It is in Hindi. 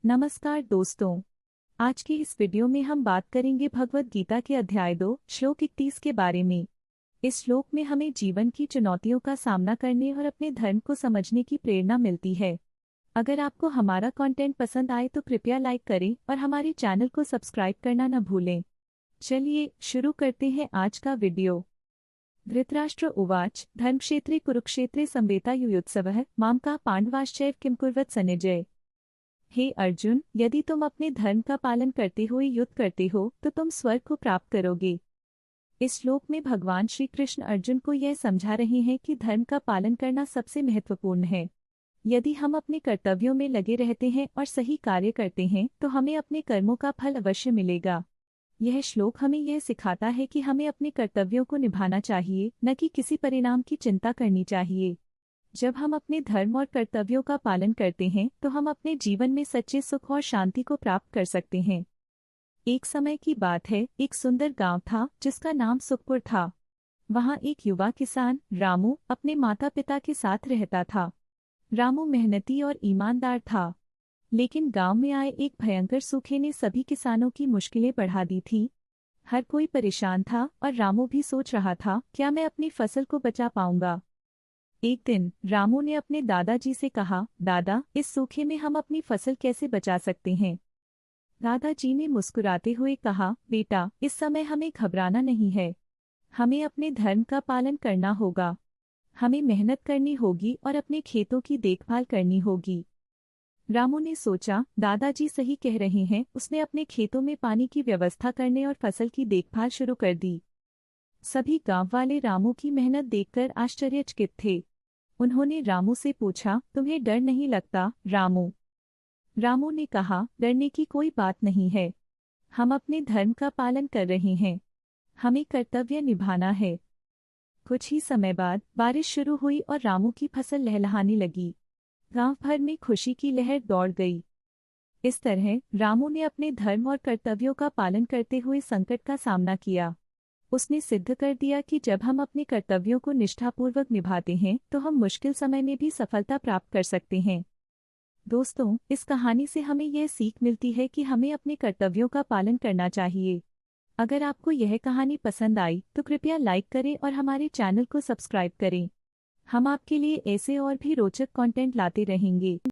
नमस्कार दोस्तों। आज की इस वीडियो में हम बात करेंगे भगवद गीता के अध्याय 2 श्लोक 31 के बारे में। इस श्लोक में हमें जीवन की चुनौतियों का सामना करने और अपने धर्म को समझने की प्रेरणा मिलती है। अगर आपको हमारा कंटेंट पसंद आए तो कृपया लाइक करें और हमारे चैनल को सब्सक्राइब करना न भूलें। चलिए शुरू करते हैं आज का वीडियो। धृतराष्ट्र उवाच धर्मक्षेत्रे कुरुक्षेत्रे संवेता युयुत्सवः मामका पांडवाश्चैव किं कुर्वत सनिजय। हे अर्जुन, यदि तुम अपने धर्म का पालन करते हुए युद्ध करते हो तो तुम स्वर्ग को प्राप्त करोगे। इस श्लोक में भगवान श्री कृष्ण अर्जुन को यह समझा रहे हैं कि धर्म का पालन करना सबसे महत्वपूर्ण है। यदि हम अपने कर्तव्यों में लगे रहते हैं और सही कार्य करते हैं तो हमें अपने कर्मों का फल अवश्य मिलेगा। यह श्लोक हमें यह सिखाता है कि हमें अपने कर्तव्यों को निभाना चाहिए, न कि किसी परिणाम की चिंता करनी चाहिए। जब हम अपने धर्म और कर्तव्यों का पालन करते हैं तो हम अपने जीवन में सच्चे सुख और शांति को प्राप्त कर सकते हैं। एक समय की बात है, एक सुंदर गांव था जिसका नाम सुखपुर था। वहां एक युवा किसान रामू अपने माता पिता के साथ रहता था। रामू मेहनती और ईमानदार था, लेकिन गांव में आए एक भयंकर सूखे ने सभी किसानों की मुश्किलें बढ़ा दी थी। हर कोई परेशान था और रामू भी सोच रहा था, क्या मैं अपनी फसल को बचा पाऊंगा। एक दिन रामू ने अपने दादाजी से कहा, दादा, इस सूखे में हम अपनी फसल कैसे बचा सकते हैं। दादाजी ने मुस्कुराते हुए कहा, बेटा, इस समय हमें घबराना नहीं है। हमें अपने धर्म का पालन करना होगा। हमें मेहनत करनी होगी और अपने खेतों की देखभाल करनी होगी। रामू ने सोचा, दादाजी सही कह रहे हैं। उसने अपने खेतों में पानी की व्यवस्था करने और फसल की देखभाल शुरू कर दी। सभी गांव वाले रामू की मेहनत देखकर आश्चर्यचकित थे। उन्होंने रामू से पूछा, तुम्हें डर नहीं लगता रामू। रामू ने कहा, डरने की कोई बात नहीं है। हम अपने धर्म का पालन कर रहे हैं। हमें कर्तव्य निभाना है। कुछ ही समय बाद बारिश शुरू हुई और रामू की फसल लहलहाने लगी। गांव भर में खुशी की लहर दौड़ गई। इस तरह रामू ने अपने धर्म और कर्तव्यों का पालन करते हुए संकट का सामना किया। उसने सिद्ध कर दिया कि जब हम अपने कर्तव्यों को निष्ठापूर्वक निभाते हैं तो हम मुश्किल समय में भी सफलता प्राप्त कर सकते हैं। दोस्तों, इस कहानी से हमें यह सीख मिलती है कि हमें अपने कर्तव्यों का पालन करना चाहिए। अगर आपको यह कहानी पसंद आई तो कृपया लाइक करें और हमारे चैनल को सब्सक्राइब करें। हम आपके लिए ऐसे और भी रोचक कंटेंट लाते रहेंगे।